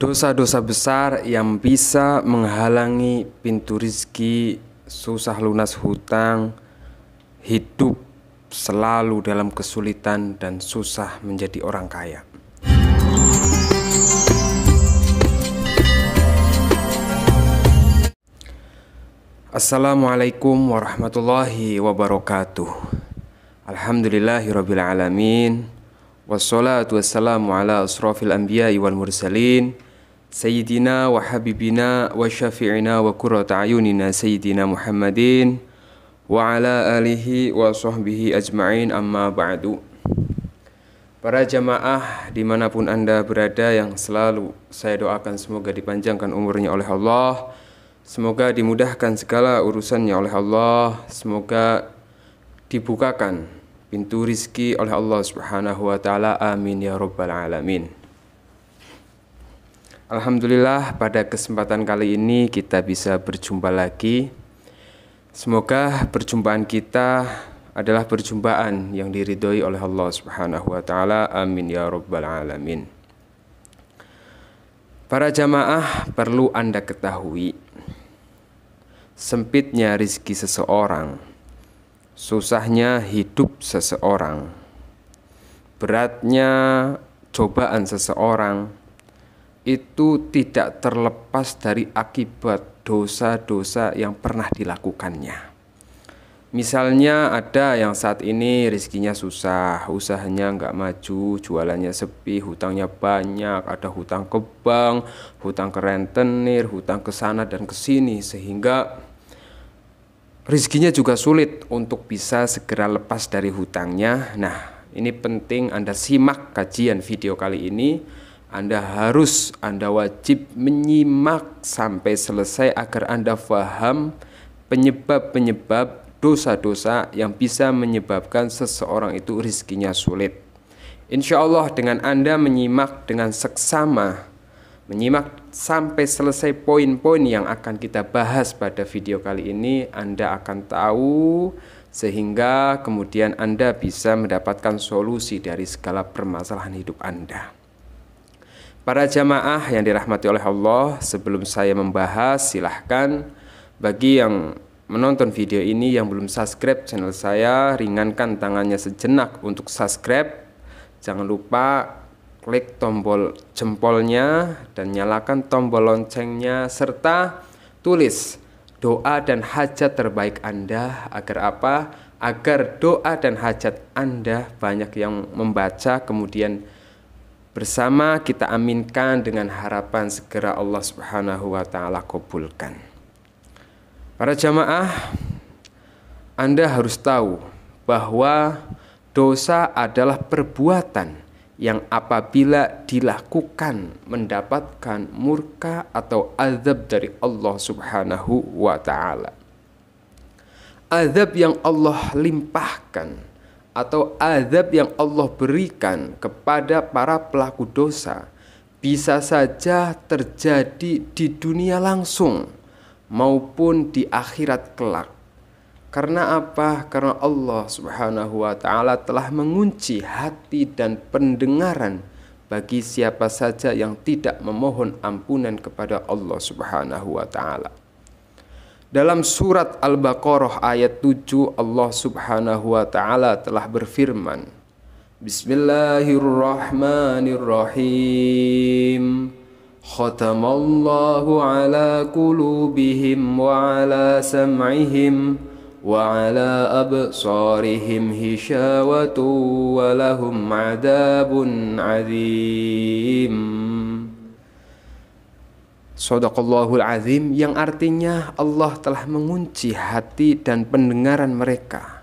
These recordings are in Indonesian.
Dosa-dosa besar yang bisa menghalangi pintu rizki, susah lunas hutang, hidup selalu dalam kesulitan dan susah menjadi orang kaya. Assalamualaikum warahmatullahi wabarakatuh. Alhamdulillahirabbil alamin. Wassalatu wassalamu ala asrafil anbiya'i wal mursalin Sayyidina wa habibina wa syafi'ina wa qurrata ayunina Sayyidina Muhammadin wa ala alihi wa sahbihi ajma'in, amma ba'du. Para jamaah dimanapun anda berada, yang selalu saya doakan semoga dipanjangkan umurnya oleh Allah, semoga dimudahkan segala urusannya oleh Allah, semoga dibukakan pintu rizki oleh Allah Subhanahu wa ta'ala. Amin ya rabbal alamin. Alhamdulillah, pada kesempatan kali ini kita bisa berjumpa lagi. Semoga perjumpaan kita adalah perjumpaan yang diridhoi oleh Allah Subhanahu wa ta'ala. Amin ya rabbal alamin. Para jamaah, perlu anda ketahui, sempitnya rizki seseorang, susahnya hidup seseorang, beratnya cobaan seseorang, itu tidak terlepas dari akibat dosa-dosa yang pernah dilakukannya. Misalnya ada yang saat ini rezekinya susah, usahanya nggak maju, jualannya sepi, hutangnya banyak, ada hutang ke bank, hutang ke rentenir, hutang ke sana dan ke sini, sehingga rezekinya juga sulit untuk bisa segera lepas dari hutangnya. Nah, ini penting Anda simak kajian video kali ini. Anda wajib menyimak sampai selesai agar Anda paham penyebab-penyebab dosa-dosa yang bisa menyebabkan seseorang itu rezekinya sulit. Insya Allah dengan Anda menyimak dengan seksama, menyimak sampai selesai poin-poin yang akan kita bahas pada video kali ini, Anda akan tahu, sehingga kemudian Anda bisa mendapatkan solusi dari segala permasalahan hidup Anda. Para jamaah yang dirahmati oleh Allah, sebelum saya membahas, silahkan bagi yang menonton video ini yang belum subscribe channel saya, ringankan tangannya sejenak untuk subscribe. Jangan lupa klik tombol jempolnya dan nyalakan tombol loncengnya, serta tulis doa dan hajat terbaik Anda. Agar apa? Agar doa dan hajat Anda banyak yang membaca, kemudian bersama kita aminkan dengan harapan segera Allah Subhanahu wa ta'ala kabulkan. Para jamaah, Anda harus tahu bahwa dosa adalah perbuatan yang apabila dilakukan mendapatkan murka atau azab dari Allah Subhanahu wa ta'ala. Azab yang Allah limpahkan atau azab yang Allah berikan kepada para pelaku dosa bisa saja terjadi di dunia langsung maupun di akhirat kelak. Karena apa? Karena Allah Subhanahu wa ta'ala telah mengunci hati dan pendengaran bagi siapa saja yang tidak memohon ampunan kepada Allah Subhanahu wa ta'ala. Dalam surat Al-Baqarah ayat 7, Allah Subhanahu wa ta'ala telah berfirman, Bismillahirrahmanirrahim. Khatamallahu ala qulubihim wa ala sam'ihim wa ala absarihim hishawatu wa lahum adabun azim. Shadaqallahul azim, yang artinya Allah telah mengunci hati dan pendengaran mereka.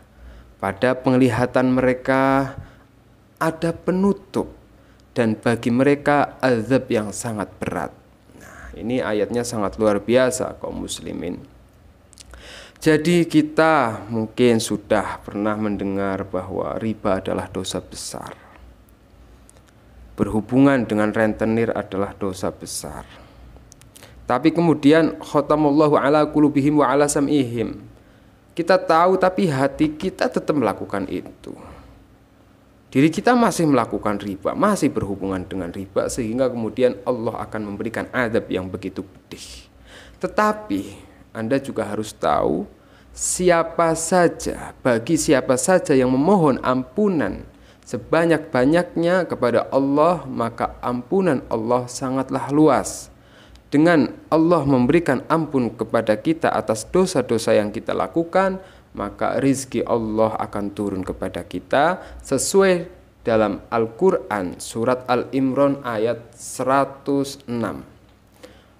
Pada penglihatan mereka ada penutup, dan bagi mereka azab yang sangat berat. Nah, ini ayatnya sangat luar biasa kaum muslimin. Jadi kita mungkin sudah pernah mendengar bahwa riba adalah dosa besar. Berhubungan dengan rentenir adalah dosa besar. Tapi kemudian khatamallahu ala qulubihim wa ala sam'ihim. Kita tahu tapi hati kita tetap melakukan itu. diri kita masih melakukan riba, masih berhubungan dengan riba, sehingga kemudian Allah akan memberikan azab yang begitu pedih. Tetapi Anda juga harus tahu, bagi siapa saja yang memohon ampunan sebanyak-banyaknya kepada Allah, maka ampunan Allah sangatlah luas. Dengan Allah memberikan ampun kepada kita atas dosa-dosa yang kita lakukan, maka rizki Allah akan turun kepada kita sesuai dalam Al-Quran surat Al-Imran ayat 106.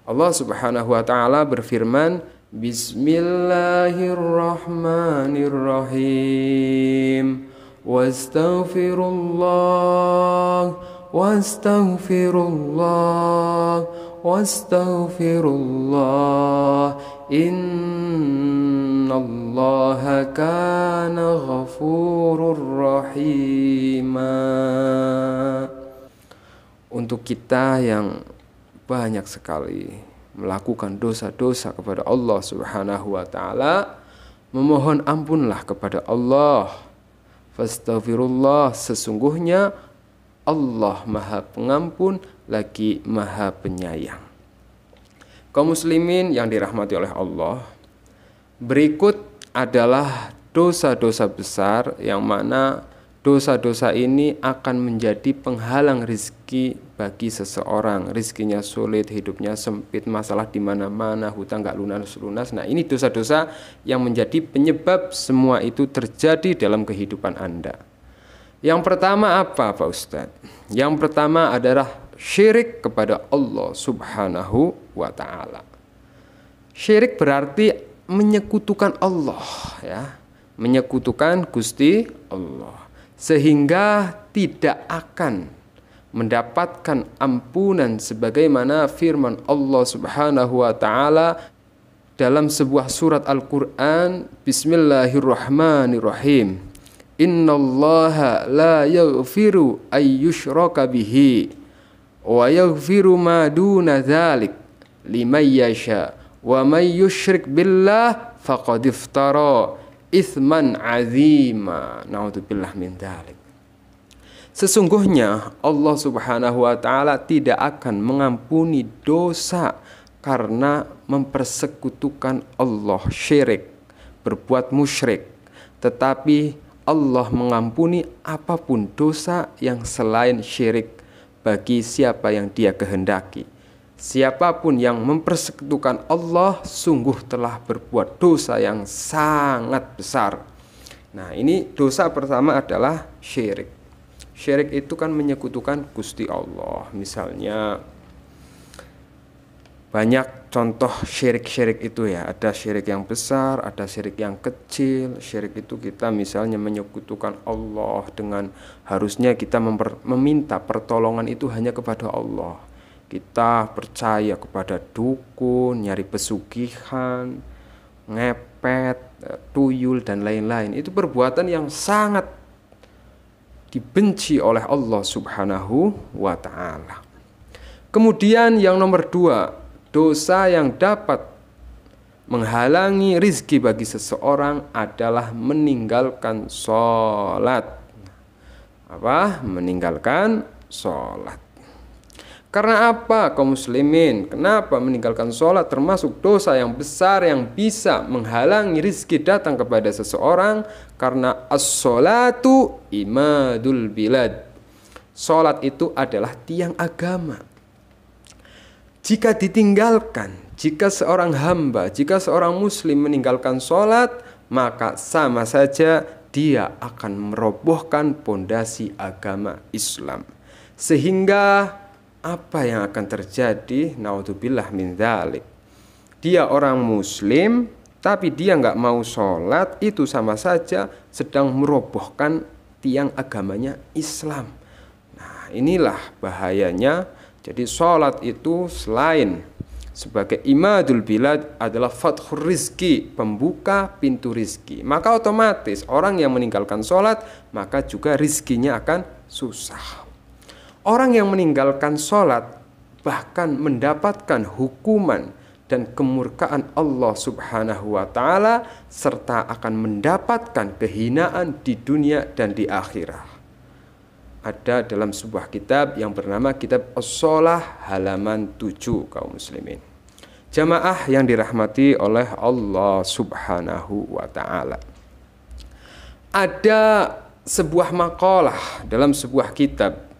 Allah Subhanahu wa ta'ala berfirman, Bismillahirrahmanirrahim, Wastaghfirullah, wastaghfirullah, innallaha kana ghafurur rahima. Untuk kita yang banyak sekali melakukan dosa-dosa kepada Allah Subhanahu wa ta'ala, memohon ampunlah kepada Allah. Fastaghfirullah, sesungguhnya Allah Maha Pengampun lagi Maha Penyayang. Kaum muslimin yang dirahmati oleh Allah, berikut adalah dosa-dosa besar yang mana dosa-dosa ini akan menjadi penghalang rizki bagi seseorang. Rizkinya sulit, hidupnya sempit, masalah di mana-mana, hutang gak lunas-lunas. Nah, ini dosa-dosa yang menjadi penyebab semua itu terjadi dalam kehidupan Anda. Yang pertama apa Pak Ustadz? Yang pertama adalah syirik kepada Allah Subhanahu wa ta'ala. Syirik berarti menyekutukan Allah, ya. Menyekutukan Gusti Allah, sehingga tidak akan mendapatkan ampunan sebagaimana firman Allah Subhanahu wa ta'ala dalam sebuah surat Al-Qur'an, Bismillahirrahmanirrahim. Innallaha la yaghfiru ayyushraka bihi wa yaghfiru ma duna dzalik liman yasha wa may yusyrik billah faqad iftara itsman azima. Naudzubillah min dzalik. Sesungguhnya Allah Subhanahu wa ta'ala tidak akan mengampuni dosa karena mempersekutukan Allah, syirik, berbuat musyrik. Tetapi Allah mengampuni apapun dosa yang selain syirik bagi siapa yang Dia kehendaki. Siapapun yang mempersekutukan Allah sungguh telah berbuat dosa yang sangat besar. Nah, ini dosa pertama adalah syirik. Syirik itu kan menyekutukan Gusti Allah. Misalnya banyak contoh syirik-syirik itu ya. Ada syirik yang besar, ada syirik yang kecil. Syirik itu kita misalnya menyekutukan Allah dengan harusnya kita meminta pertolongan itu hanya kepada Allah. Kita percaya kepada dukun, nyari pesugihan, ngepet, tuyul dan lain-lain. Itu perbuatan yang sangat dibenci oleh Allah Subhanahu wa ta'ala. Kemudian yang nomor 2, dosa yang dapat menghalangi rizki bagi seseorang adalah meninggalkan sholat. Apa? Meninggalkan sholat. Karena apa kaum muslimin? Kenapa meninggalkan sholat termasuk dosa yang besar yang bisa menghalangi rizki datang kepada seseorang? Karena as-sholatu imadul bilad. Sholat itu adalah tiang agama. Jika ditinggalkan, jika seorang hamba, jika seorang muslim meninggalkan sholat, maka sama saja dia akan merobohkan pondasi agama Islam. Sehingga apa yang akan terjadi? Naudzubillah min dzalik. Dia orang muslim, tapi dia nggak mau sholat, itu sama saja sedang merobohkan tiang agamanya Islam. Nah, inilah bahayanya. Jadi sholat itu selain sebagai imadul bilad adalah fathur rizki, pembuka pintu rizki. Maka otomatis orang yang meninggalkan sholat maka juga rizkinya akan susah. Orang yang meninggalkan sholat bahkan mendapatkan hukuman dan kemurkaan Allah Subhanahu wa ta'ala, serta akan mendapatkan kehinaan di dunia dan di akhirat. ada dalam sebuah kitab yang bernama Kitab As-Shalah halaman 7 kaum muslimin. Jamaah yang dirahmati oleh Allah Subhanahu wa taala. Ada sebuah makalah dalam sebuah kitab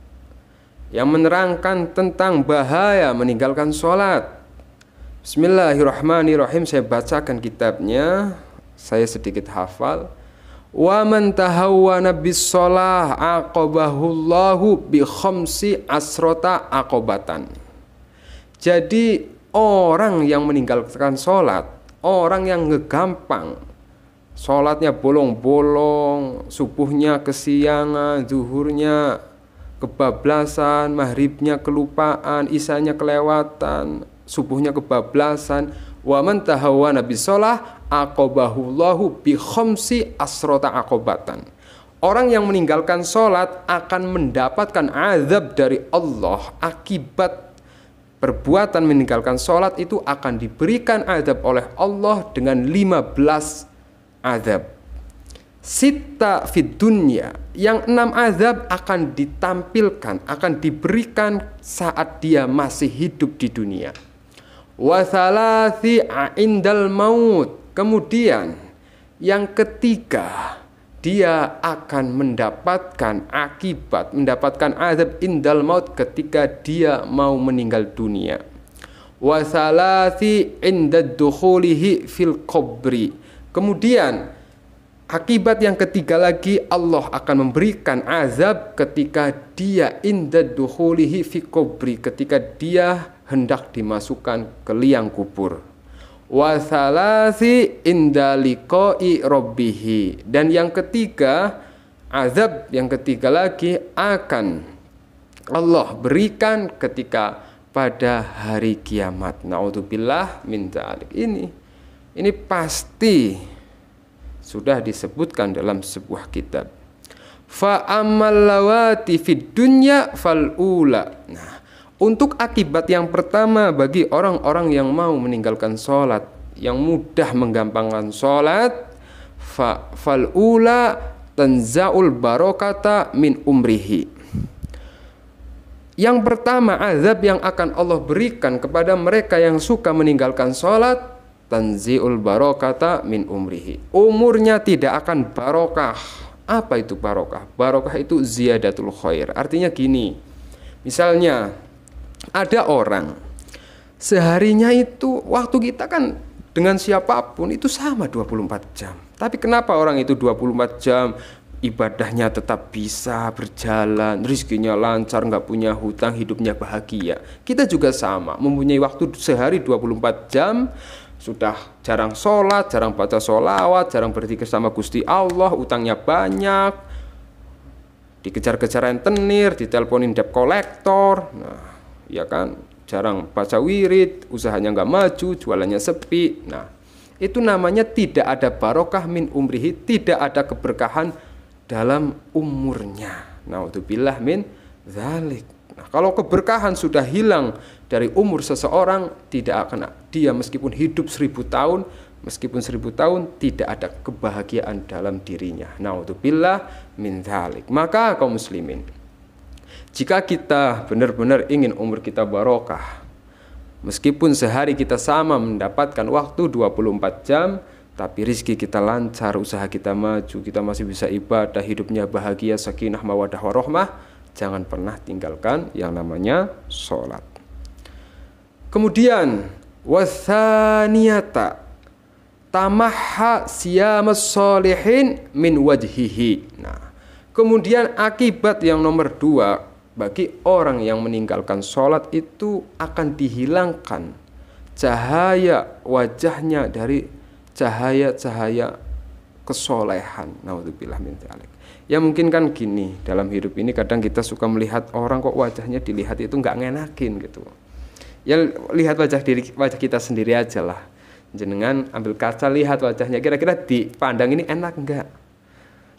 yang menerangkan tentang bahaya meninggalkan sholat. Bismillahirrahmanirrahim, saya bacakan kitabnya, saya sedikit hafal. Wa man tahawwana bis shalah aqabahullahu bi khamsi asrota aqobatan. Jadi orang yang meninggalkan sholat, orang yang ngegampang, sholatnya bolong-bolong, subuhnya kesiangan, zuhurnya kebablasan, maghribnya kelupaan, isanya kelewatan, subuhnya kebablasan. Wa man tahawwana bis shalah aqabahullahu bi khamsi asrota aqobatan. Orang yang meninggalkan sholat akan mendapatkan azab dari Allah akibat perbuatan meninggalkan sholat itu akan diberikan azab oleh Allah dengan 15 azab. Sita fid dunya, yang 6 azab akan ditampilkan, akan diberikan saat dia masih hidup di dunia. Wa thalathi indal maut. Kemudian yang ketiga, dia akan mendapatkan akibat, mendapatkan azab indal maut ketika dia mau meninggal dunia. Wa thalathi indad dukhulihi fil qabri. Kemudian akibat yang ketiga lagi, Allah akan memberikan azab ketika dia indad dukhulihi fi qabri, ketika dia hendak dimasukkan ke liang kubur. Wa thalasi inda liqa'i rabbih. Dan yang ketiga, azab yang ketiga lagi akan Allah berikan ketika pada hari kiamat. Naudzubillah min dzalik. Ini pasti sudah disebutkan dalam sebuah kitab. Fa ammal lawati fid dunya fal ula. Nah, untuk akibat yang pertama bagi orang-orang yang mau meninggalkan sholat, yang mudah menggampangkan sholat, fal ula tanzaul barokata min umrihi. Yang pertama, azab yang akan Allah berikan kepada mereka yang suka meninggalkan sholat, tanziul barokata min umrihi. Umurnya tidak akan barokah. Apa itu barokah? Barokah itu ziyadatul khair. Artinya gini, misalnya ada orang seharinya itu, waktu kita kan dengan siapapun itu sama 24 jam. Tapi kenapa orang itu 24 jam ibadahnya tetap bisa berjalan, rezekinya lancar, nggak punya hutang, hidupnya bahagia? Kita juga sama, mempunyai waktu sehari 24 jam, sudah jarang sholat, jarang baca sholawat, jarang berzikir sama Gusti Allah, utangnya banyak, dikejar-kejaran tenir, diteleponin debt collector, nah, ya kan, jarang baca wirid, usahanya nggak maju, jualannya sepi. Nah, itu namanya tidak ada barokah min umrihi, tidak ada keberkahan dalam umurnya. Naudzubillah min dzalik. Nah, kalau keberkahan sudah hilang dari umur seseorang, tidak akan dia meskipun hidup 1000 tahun, meskipun 1000 tahun tidak ada kebahagiaan dalam dirinya. Naudzubillah min dzalik. Maka kaum muslimin, jika kita benar-benar ingin umur kita barokah, meskipun sehari kita sama mendapatkan waktu 24 jam, tapi rizki kita lancar, usaha kita maju, kita masih bisa ibadah, hidupnya bahagia, sakinah, mawadah, warahmah, jangan pernah tinggalkan yang namanya sholat. Kemudian wathaniyata tamahha siyamas sholihin min wajhihi. Nah, kemudian akibat yang nomor 2 bagi orang yang meninggalkan sholat itu akan dihilangkan cahaya wajahnya dari cahaya-cahaya kesolehan. Naudzubillah min dzalik. Ya mungkin kan gini, dalam hidup ini kadang kita suka melihat orang kok wajahnya dilihat itu nggak ngenakin gitu. Ya lihat wajah kita sendiri aja lah. Jenengan ambil kaca, lihat wajahnya, kira-kira dipandang ini enak enggak?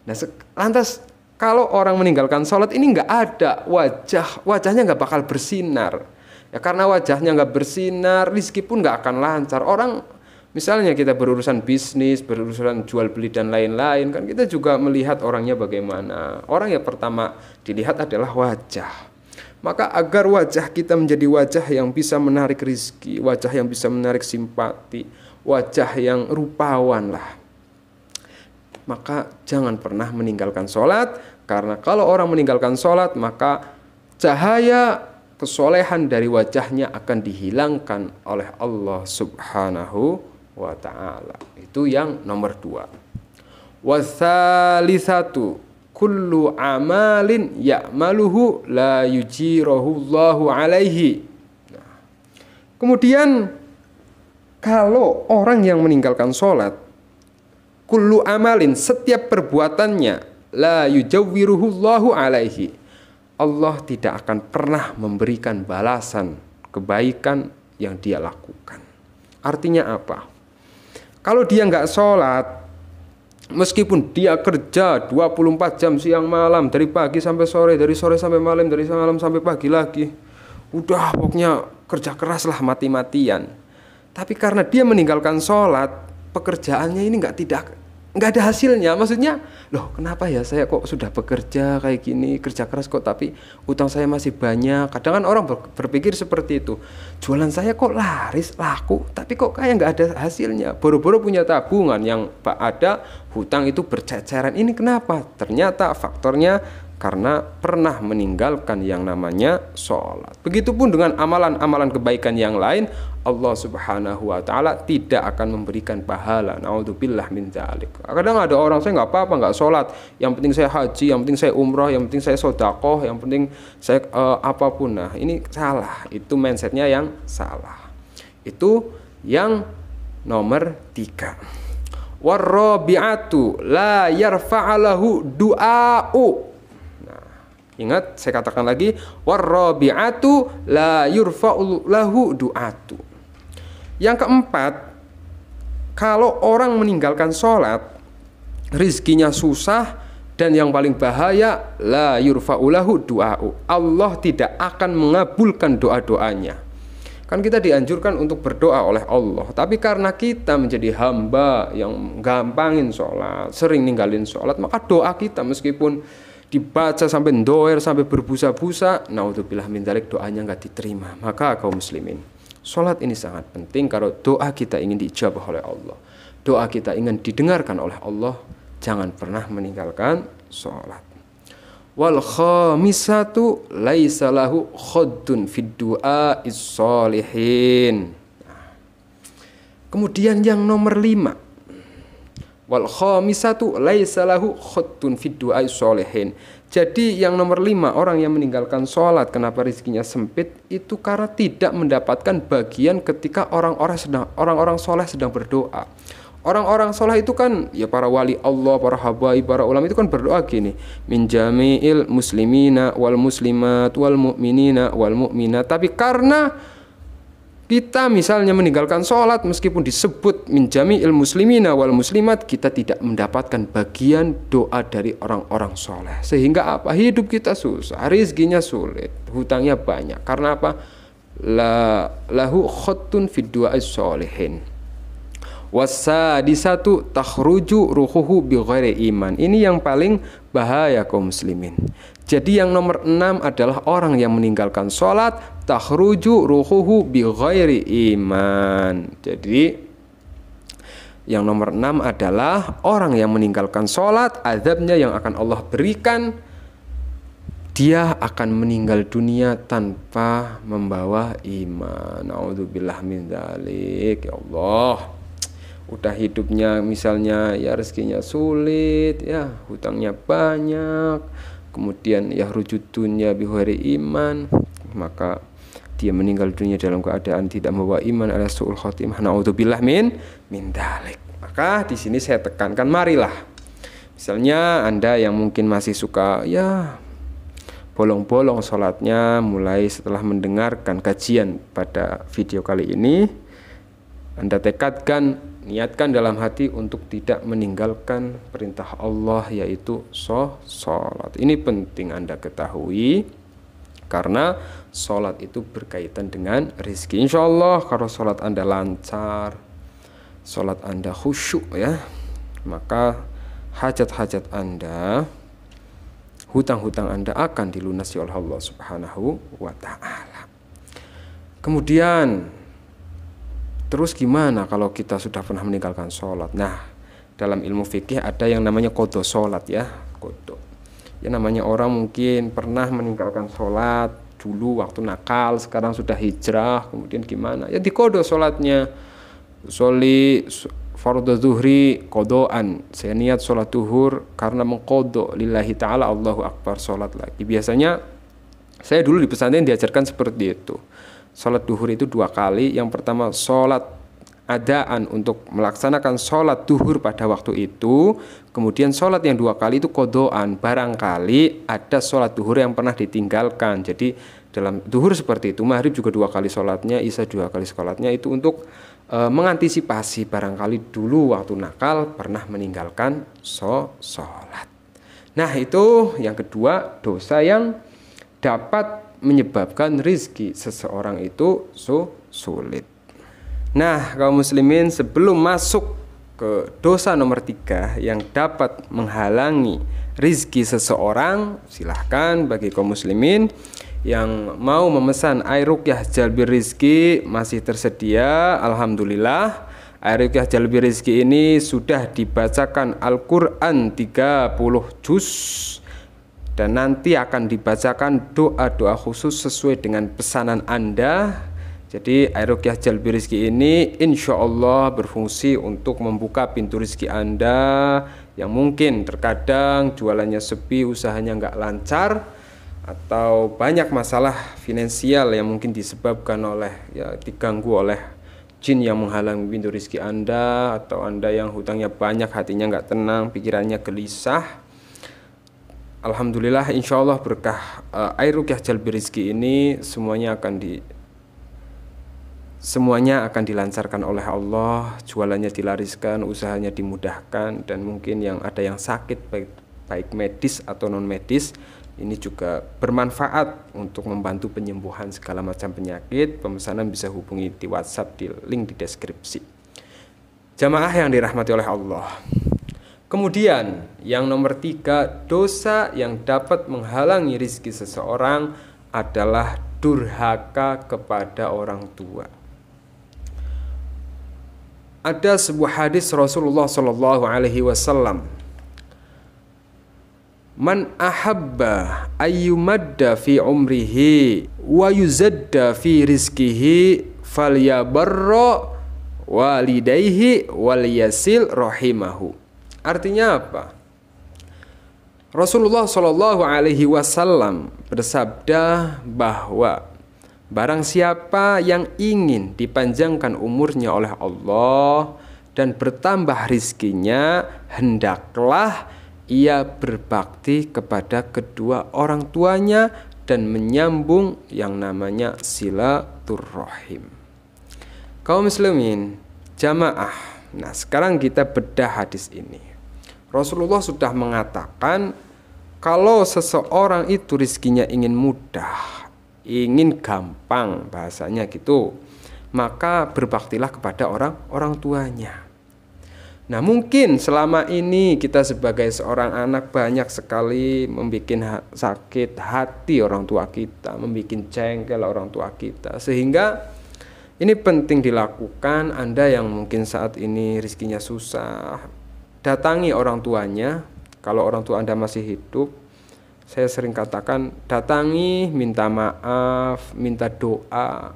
Nah, lantas kalau orang meninggalkan sholat ini nggak ada wajahnya nggak bakal bersinar. Ya karena wajahnya nggak bersinar, rizki pun nggak akan lancar. Orang Misalnya kita berurusan bisnis, berurusan jual beli dan lain-lain, kan kita juga melihat orangnya bagaimana. Orang yang pertama dilihat adalah wajah. Maka agar wajah kita menjadi wajah yang bisa menarik rizki, wajah yang bisa menarik simpati, wajah yang rupawan lah. Maka jangan pernah meninggalkan sholat, karena kalau orang meninggalkan sholat, maka cahaya kesolehan dari wajahnya akan dihilangkan oleh Allah Subhanahu wa ta'ala. Itu yang nomor 2. Wasalisatu kullu amalin ya'maluhu la yujirahullahu alaihi. Nah, kemudian kalau orang yang meninggalkan sholat, kullu amalin, setiap perbuatannya, la yujawwiruhullahu alaihi, Allah tidak akan pernah memberikan balasan kebaikan yang dia lakukan. Artinya apa? Kalau dia nggak sholat, meskipun dia kerja 24 jam siang malam, dari pagi sampai sore, dari sore sampai malam, dari malam sampai pagi lagi, udah pokoknya kerja keras lah mati-matian. Tapi karena dia meninggalkan sholat, pekerjaannya ini nggak ada hasilnya. Maksudnya, loh kenapa ya saya kok sudah bekerja kayak gini, kerja keras kok tapi utang saya masih banyak. Kadang kan orang berpikir seperti itu. Jualan saya kok laris, laku, tapi kok kayak nggak ada hasilnya. Boro-boro punya tabungan yang ada, hutang itu berceceran. Ini kenapa? Ternyata faktornya karena pernah meninggalkan yang namanya sholat. Begitupun dengan amalan-amalan kebaikan yang lain, Allah Subhanahu wa ta'ala tidak akan memberikan pahala. Naudzubillah min dzalik. Kadang ada orang, saya nggak apa-apa nggak sholat, yang penting saya haji, yang penting saya umrah, yang penting saya sedekah, yang penting saya apapun. Nah ini salah, itu mindsetnya yang salah. Itu yang nomor 3. Warrabi'atu la yarfa'alahu du'a'u. Ingat, saya katakan lagi, warrabi'atu la yurfa'u lahu du'atu. Yang keempat, kalau orang meninggalkan sholat, rizkinya susah, dan yang paling bahaya, la yurfa'u lahu du'a'u. Allah tidak akan mengabulkan doa-doanya. Kan kita dianjurkan untuk berdoa oleh Allah, tapi karena kita menjadi hamba yang gampangin sholat, sering ninggalin sholat, maka doa kita meskipun dibaca sampai ndoer, sampai berbusa-busa, naudzubillah min dzalik, doanya nggak diterima. Maka kaum muslimin, sholat ini sangat penting. Kalau doa kita ingin diijabah oleh Allah, doa kita ingin didengarkan oleh Allah, jangan pernah meninggalkan sholat. Wal khamisatu laisa lahu khaddun fid du'a'is sholihin. Kemudian yang nomor 5, wal khamisatu laisa lahu khaddun fid du'a'is sholihin. Jadi yang nomor 5, orang yang meninggalkan sholat, kenapa rezekinya sempit? Itu karena tidak mendapatkan bagian ketika orang-orang soleh sedang berdoa. Orang-orang soleh itu kan ya para wali Allah, para habaib, para ulama itu kan berdoa gini, min jami'il muslimina wal muslimat wal mu'minina wal mu'minat. Tapi karena kita misalnya meninggalkan sholat, meskipun disebut min jami'il muslimina wal muslimat, kita tidak mendapatkan bagian doa dari orang-orang soleh. Sehingga apa? Hidup kita susah, rizkinya sulit, hutangnya banyak. Karena apa? Lahu khattun fid du'a'is sholihin. Wasadisatu takhruju ruhuhu bi ghairi iman. Ini yang paling bahaya kaum muslimin. Jadi yang nomor 6 adalah orang yang meninggalkan sholat, takhruju ruhuhu bi ghairi iman. Jadi yang nomor 6 adalah orang yang meninggalkan sholat, azabnya yang akan Allah berikan, dia akan meninggal dunia tanpa membawa iman. Naudzubillah min dzalik. Ya Allah, udah hidupnya misalnya ya rezekinya sulit, ya hutangnya banyak, kemudian ya rujutunnya bihari iman, maka dia meninggal dunia dalam keadaan tidak membawa iman, ala su'ul khotimah. Naudzubillah min dzalik. Maka di sini saya tekankan, marilah, misalnya Anda yang mungkin masih suka ya bolong-bolong sholatnya, mulai setelah mendengarkan kajian pada video kali ini, Anda tekadkan, niatkan dalam hati untuk tidak meninggalkan perintah Allah, yaitu sholat. Ini penting Anda ketahui, karena sholat itu berkaitan dengan rezeki. Insya Allah kalau sholat Anda lancar, sholat Anda khusyuk ya, maka hajat-hajat Anda, hutang-hutang Anda akan dilunasi oleh Allah Subhanahu wa ta'ala. Kemudian terus gimana kalau kita sudah pernah meninggalkan sholat? Nah, dalam ilmu fikih ada yang namanya qadha sholat ya, qadha. Ya namanya orang mungkin pernah meninggalkan sholat dulu waktu nakal, sekarang sudah hijrah, kemudian gimana? Ya diqadha sholatnya. Sholi fardhu zuhri qadhaan. Saya niat sholat duhur karena mengqadha lillahi ta'ala, Allahu akbar, sholat lagi. Biasanya saya dulu di pesantren diajarkan seperti itu. Sholat duhur itu 2 kali. Yang pertama sholat adaan untuk melaksanakan sholat duhur pada waktu itu. Kemudian sholat yang 2 kali itu qadhaan, barangkali ada sholat duhur yang pernah ditinggalkan. Jadi dalam duhur seperti itu, maghrib juga 2 kali sholatnya, isya 2 kali sholatnya, itu untuk mengantisipasi barangkali dulu waktu nakal pernah meninggalkan sholat. Nah itu yang kedua, dosa yang dapat menyebabkan rizki seseorang itu sulit. Nah kaum muslimin, sebelum masuk ke dosa nomor 3 yang dapat menghalangi rizki seseorang, silahkan bagi kaum muslimin yang mau memesan air ruqyah jalbi rizki masih tersedia. Alhamdulillah, air ruqyah jalbi rizki ini sudah dibacakan Al-Quran 30 juz, dan nanti akan dibacakan doa-doa khusus sesuai dengan pesanan Anda. Jadi air ruqyah jalbi rizki ini insya Allah berfungsi untuk membuka pintu rizki Anda yang mungkin terkadang jualannya sepi, usahanya nggak lancar, atau banyak masalah finansial yang mungkin disebabkan oleh diganggu oleh jin yang menghalangi pintu rizki Anda, atau Anda yang hutangnya banyak, hatinya nggak tenang, pikirannya gelisah. Alhamdulillah, insya Allah berkah air ruqyah jalbi rizki ini semuanya akan dilancarkan oleh Allah, jualannya dilariskan, usahanya dimudahkan, dan mungkin yang ada yang sakit baik medis atau non medis, ini juga bermanfaat untuk membantu penyembuhan segala macam penyakit. Pemesanan bisa hubungi di WhatsApp di link di deskripsi. Jamaah yang dirahmati oleh Allah. Kemudian yang nomor 3, dosa yang dapat menghalangi rizki seseorang adalah durhaka kepada orang tua. Ada sebuah hadis Rasulullah Shallallahu Alaihi Wasallam, man ahabba ayyumadda fi umrihi wa yuzadda fi rizkihi falyabarra walidayhi wal yasil rahimahu. Artinya apa? Rasulullah Shallallahu Alaihi Wasallam bersabda bahwa barang siapa yang ingin dipanjangkan umurnya oleh Allah dan bertambah rizkinya, hendaklah ia berbakti kepada kedua orang tuanya dan menyambung yang namanya silaturrahim. Kaum muslimin, jamaah. Nah, sekarang kita bedah hadis ini. Rasulullah sudah mengatakan kalau seseorang itu rizkinya ingin mudah, ingin gampang, bahasanya gitu, maka berbaktilah kepada orang tuanya. Nah mungkin selama ini kita sebagai seorang anak banyak sekali membuat sakit hati orang tua kita, membuat jengkel orang tua kita, sehingga ini penting dilakukan. Anda yang mungkin saat ini rizkinya susah, datangi orang tuanya. Kalau orang tua Anda masih hidup, saya sering katakan, datangi, minta maaf, minta doa,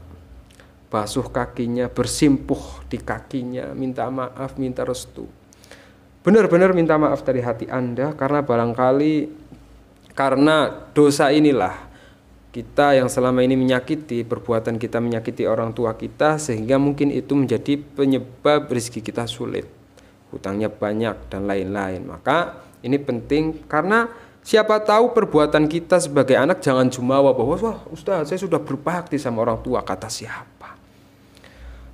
basuh kakinya, bersimpuh di kakinya, minta maaf, minta restu. Benar-benar minta maaf dari hati Anda, karena barangkali karena dosa inilah kita yang selama ini menyakiti, perbuatan kita menyakiti orang tua kita, sehingga mungkin itu menjadi penyebab rezeki kita sulit, hutangnya banyak dan lain-lain. Maka ini penting, karena siapa tahu perbuatan kita sebagai anak jangan jumawa bahwa wah Ustaz saya sudah berbakti sama orang tua, kata siapa.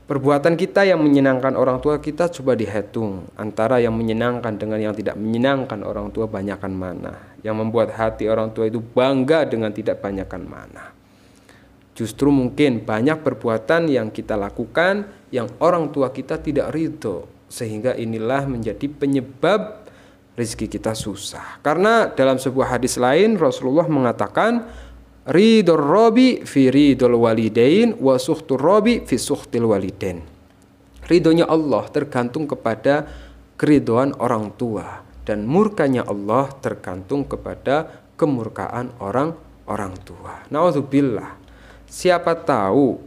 Perbuatan kita yang menyenangkan orang tua kita coba dihitung, antara yang menyenangkan dengan yang tidak menyenangkan orang tua banyakan mana, yang membuat hati orang tua itu bangga dengan tidak banyakan mana. Justru mungkin banyak perbuatan yang kita lakukan yang orang tua kita tidak ridho, sehingga inilah menjadi penyebab rezeki kita susah. Karena dalam sebuah hadis lain Rasulullah mengatakan, ridhor robi fi ridhol walidain wa suhtur robi fi suhtil walidain. Ridhonya Allah tergantung kepada keridhoan orang tua, dan murkanya Allah tergantung kepada kemurkaan orang tua. Nauzubillah. Siapa tahu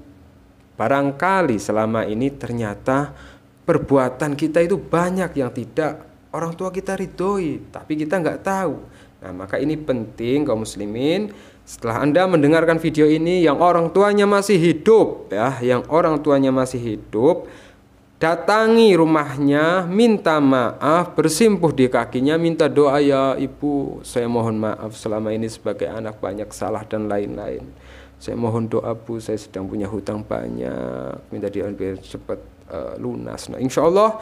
barangkali selama ini ternyata perbuatan kita itu banyak yang tidak orang tua kita ridhoi, tapi kita nggak tahu. Nah, maka ini penting kaum muslimin, setelah Anda mendengarkan video ini yang orang tuanya masih hidup, ya, yang orang tuanya masih hidup, datangi rumahnya, minta maaf, bersimpuh di kakinya, minta doa, ya ibu, saya mohon maaf selama ini sebagai anak banyak salah dan lain-lain. Saya mohon doa bu, saya sedang punya hutang banyak, minta dia biar cepat lunas. Nah, insya Allah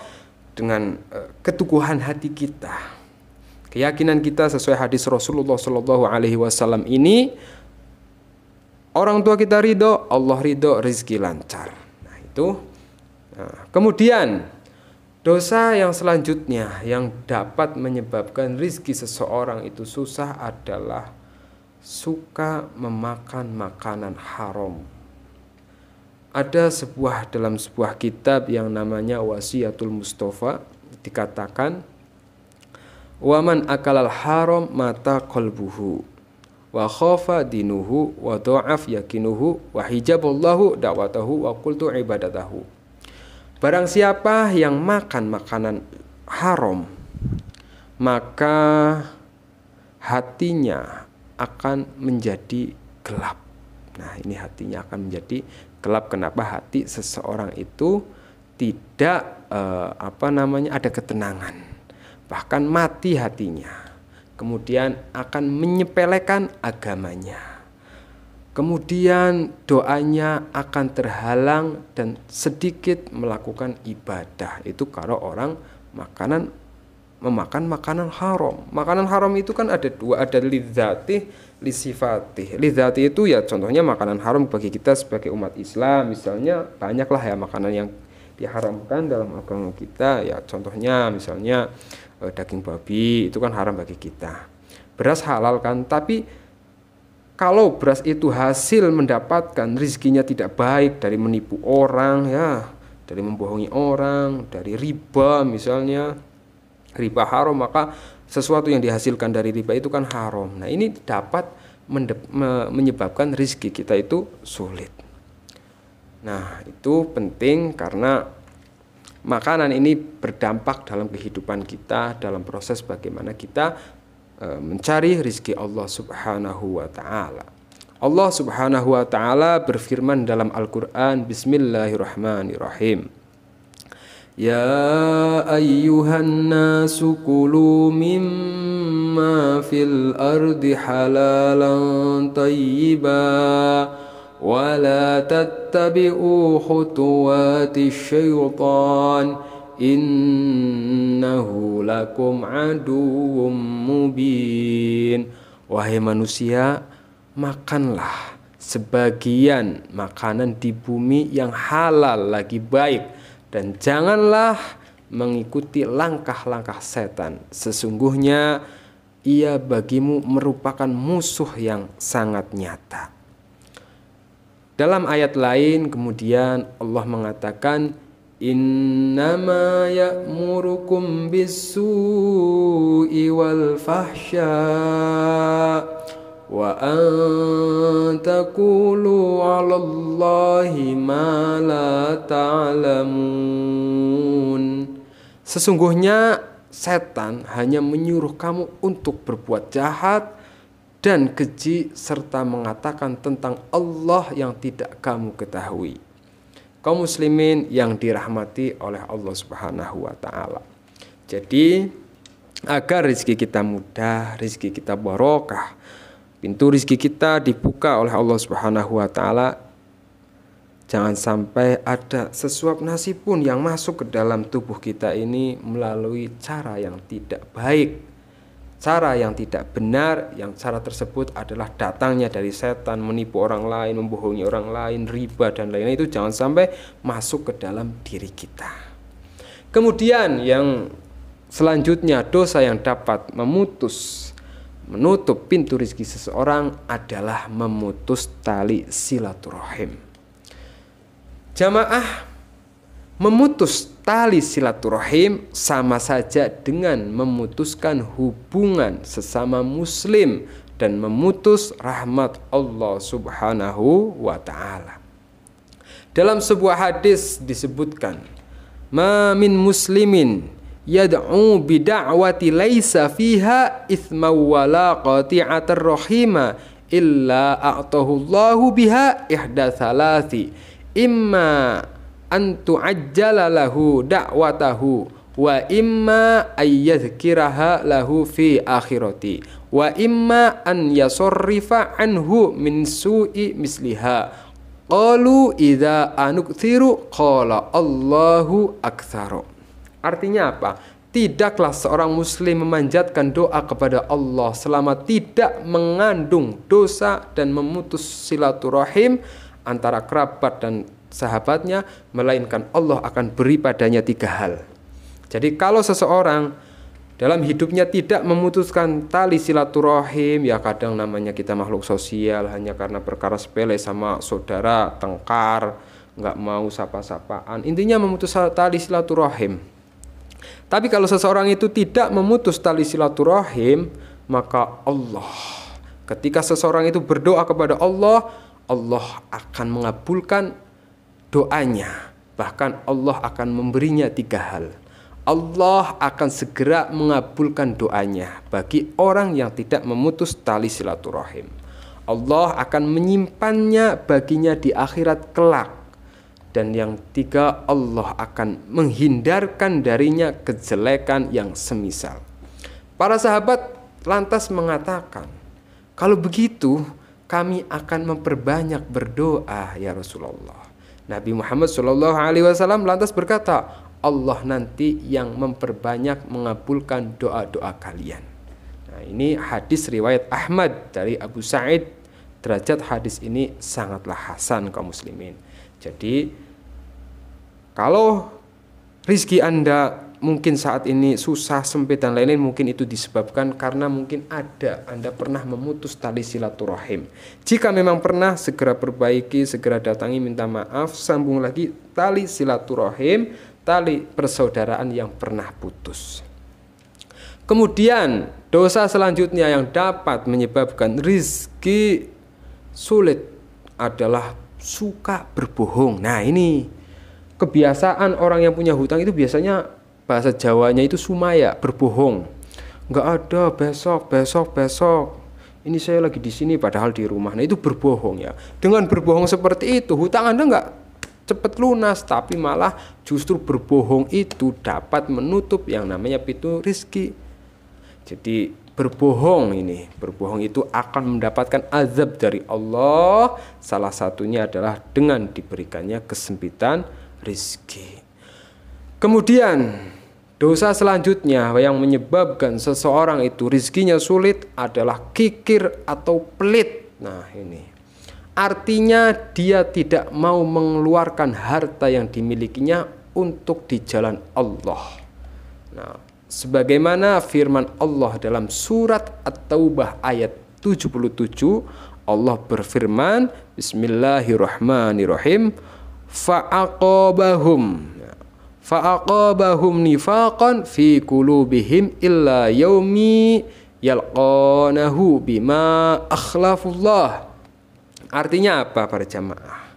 dengan keteguhan hati kita, keyakinan kita sesuai hadis Rasulullah Shallallahu Alaihi Wasallam ini, orang tua kita ridho, Allah ridho, rezeki lancar. Nah itu. Nah, kemudian dosa yang selanjutnya yang dapat menyebabkan rizki seseorang itu susah adalah suka memakan makanan haram. Ada dalam sebuah kitab yang namanya Wasiyatul Mustafa dikatakan, waman akalal haram mata qalbuhu wa khafa dinuhu wa dha'af yakinuhu wa hijaballahu da'watahu wa qultu ibadatahu. Barang siapa yang makan makanan haram, maka hatinya akan menjadi gelap. Nah, ini hatinya akan menjadi gelap. Kenapa? Hati seseorang itu tidak ada ketenangan, bahkan mati hatinya. Kemudian akan menyepelekan agamanya. Kemudian doanya akan terhalang dan sedikit melakukan ibadah. Itu kalau orang memakan makanan haram. Makanan haram itu kan ada dua, ada lidzatih, lisifatih. Lidzatih itu ya contohnya makanan haram bagi kita sebagai umat Islam. Misalnya banyaklah ya makanan yang diharamkan dalam agama kita. Ya contohnya misalnya daging babi itu kan haram bagi kita. Beras halal kan, tapi kalau beras itu hasil mendapatkan rizkinya tidak baik dari menipu orang, ya, dari membohongi orang, dari riba misalnya, riba haram, maka sesuatu yang dihasilkan dari riba itu kan haram. Nah, ini dapat menyebabkan rizki kita itu sulit. Nah, itu penting karena makanan ini berdampak dalam kehidupan kita, dalam proses bagaimana kita mencari rizki Allah subhanahu wa ta'ala. Allah subhanahu wa ta'ala berfirman dalam Al-Quran, Bismillahirrahmanirrahim, Ya ayyuhan nasu kulu mimma fil ardi halalan tayyiba wa la tattabi'u khutuwati syaitan innahu lakum aduwwum mubin. Wahai manusia, makanlah sebagian makanan di bumi yang halal lagi baik, dan janganlah mengikuti langkah-langkah setan. Sesungguhnya ia bagimu merupakan musuh yang sangat nyata. Dalam ayat lain kemudian Allah mengatakan, Innama ya'murukum bis-su'i wal fahsya wa an taqulu 'alallahi ma la ta'lamun. Sesungguhnya setan hanya menyuruh kamu untuk berbuat jahat dan keji serta mengatakan tentang Allah yang tidak kamu ketahui. Kaum muslimin yang dirahmati oleh Allah Subhanahu wa ta'ala. Jadi agar rezeki kita mudah, rezeki kita barokah, pintu rezeki kita dibuka oleh Allah Subhanahu wa ta'ala, jangan sampai ada sesuap nasi pun yang masuk ke dalam tubuh kita ini melalui cara yang tidak baik. cara yang tidak benar, yang cara tersebut adalah datangnya dari setan, menipu orang lain, membohongi orang lain, riba dan lain-lain, itu jangan sampai masuk ke dalam diri kita. Kemudian yang selanjutnya, dosa yang dapat menutup pintu rezeki seseorang adalah memutus tali silaturahim. Jamaah, memutus tali silaturahim sama saja dengan memutuskan hubungan sesama muslim dan memutus rahmat Allah Subhanahu wa ta'ala. Dalam sebuah hadis disebutkan, "Ma min muslimin yad'u bida'wati laisa fiha ithma wala qati'atar rahima illa a'tahu Allahu biha ihda thalathi, imma an tu'ajjala lahu da'watahu wa imma ayyadhkiraha lahu fi akhirati wa imma an yasorrifa anhu min su'i misliha." Qalu idza anukthiru qala Allahu aktsaru. Artinya apa? Tidaklah seorang muslim memanjatkan doa kepada Allah selama tidak mengandung dosa dan memutus silaturahim antara kerabat dan sahabatnya, melainkan Allah akan beri padanya 3 hal. Jadi kalau seseorang dalam hidupnya tidak memutuskan tali silaturahim, ya kadang namanya kita makhluk sosial, hanya karena perkara sepele sama saudara tengkar, nggak mau sapa-sapaan, intinya memutus tali silaturahim. Tapi kalau seseorang itu tidak memutus tali silaturahim, maka Allah, ketika seseorang itu berdoa kepada Allah, Allah akan mengabulkan doanya. Bahkan Allah akan memberinya 3 hal. Allah akan segera mengabulkan doanya bagi orang yang tidak memutus tali silaturahim. Allah akan menyimpannya baginya di akhirat kelak. Dan yang 3, Allah akan menghindarkan darinya kejelekan yang semisal. Para sahabat lantas mengatakan, "Kalau begitu kami akan memperbanyak berdoa ya Rasulullah." Nabi Muhammad SAW lantas berkata, "Allah nanti yang memperbanyak mengabulkan doa-doa kalian." Nah, ini hadis riwayat Ahmad dari Abu Sa'id. Derajat hadis ini sangatlah hasan kaum muslimin. Jadi kalau rizki Anda mungkin saat ini susah, sempit dan lain-lain, mungkin itu disebabkan karena mungkin Anda pernah memutus tali silaturahim. Jika memang pernah, segera perbaiki, segera datangi, minta maaf, sambung lagi tali silaturahim, tali persaudaraan yang pernah putus. Kemudian dosa selanjutnya yang dapat menyebabkan rizki sulit adalah suka berbohong. Nah, ini kebiasaan orang yang punya hutang itu biasanya bahasa Jawanya itu sumaya, berbohong. Nggak ada, besok. Ini saya lagi di sini padahal di rumah. Nah, itu berbohong ya. Dengan berbohong seperti itu, hutang Anda nggak cepat lunas, tapi malah justru berbohong itu dapat menutup yang namanya pintu rizki. Jadi berbohong itu akan mendapatkan azab dari Allah. Salah satunya adalah dengan diberikannya kesempitan rizki. Kemudian dosa selanjutnya yang menyebabkan seseorang itu rizkinya sulit adalah kikir atau pelit. Nah, ini artinya dia tidak mau mengeluarkan harta yang dimilikinya untuk di jalan Allah. Nah, sebagaimana firman Allah dalam surat At-Taubah ayat 77, Allah berfirman, Bismillahirrahmanirrahim, fa'aqabahum nifaqan fi qulubihim illa yaumi yalqanahu bima akhlafullah. Artinya apa para jamaah?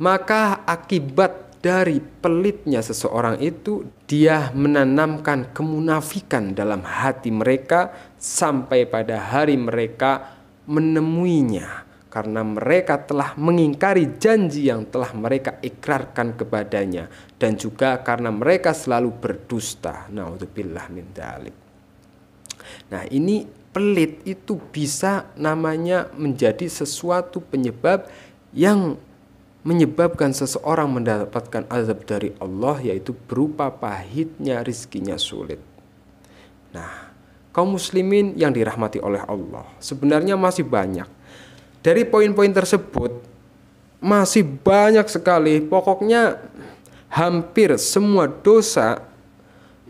Maka akibat dari pelitnya seseorang itu, dia menanamkan kemunafikan dalam hati mereka sampai pada hari mereka menemuinya, karena mereka telah mengingkari janji yang telah mereka ikrarkan kepadanya, dan juga karena mereka selalu berdusta. Na'udzubillah min dzalik. Nah, ini pelit itu bisa namanya menjadi sesuatu penyebab yang menyebabkan seseorang mendapatkan azab dari Allah, yaitu berupa pahitnya rizkinya sulit. Nah, kaum muslimin yang dirahmati oleh Allah. Sebenarnya masih banyak. Dari poin-poin tersebut masih banyak sekali. Pokoknya hampir semua dosa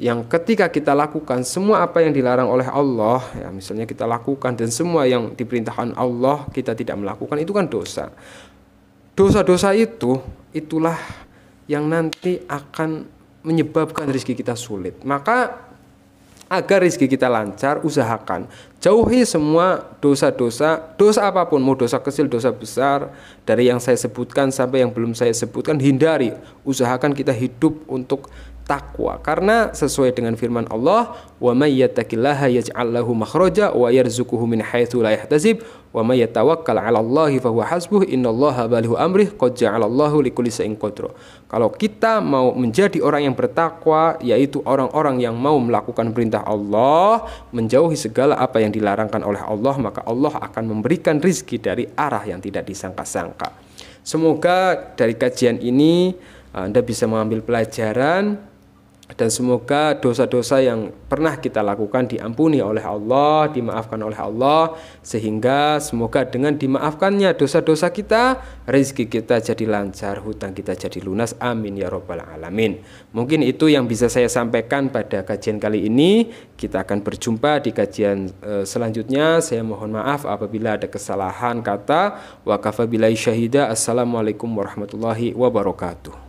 yang ketika kita lakukan, semua apa yang dilarang oleh Allah, ya misalnya kita lakukan, dan semua yang diperintahkan Allah kita tidak melakukan, itu kan dosa. Dosa-dosa itulah yang nanti akan menyebabkan rezeki kita sulit. Maka agar rezeki kita lancar, usahakan jauhi semua dosa-dosa, dosa apapun, mau dosa kecil, dosa besar, dari yang saya sebutkan sampai yang belum saya sebutkan, hindari. Usahakan kita hidup untuk takwa, karena sesuai dengan firman Allah, wa may yattaqillaha yaj'al lahu makhraja wa yarzuquhu min haitsu la yahtasib wa may yatawakkal 'ala Allahi fahuwa hasbuh innallaha balighu amrih qad ja'alallahu likulli syai'in qadra. Kalau kita mau menjadi orang yang bertakwa, yaitu orang-orang yang mau melakukan perintah Allah, menjauhi segala apa yang dilarangkan oleh Allah, maka Allah akan memberikan rizki dari arah yang tidak disangka-sangka. Semoga dari kajian ini Anda bisa mengambil pelajaran, dan semoga dosa-dosa yang pernah kita lakukan diampuni oleh Allah, dimaafkan oleh Allah, sehingga semoga dengan dimaafkannya dosa-dosa kita, rezeki kita jadi lancar, hutang kita jadi lunas. Amin ya rabbal alamin. Mungkin itu yang bisa saya sampaikan pada kajian kali ini. Kita akan berjumpa di kajian selanjutnya. Saya mohon maaf apabila ada kesalahan kata. Wa kafa billahi syahida. Assalamualaikum warahmatullahi wabarakatuh.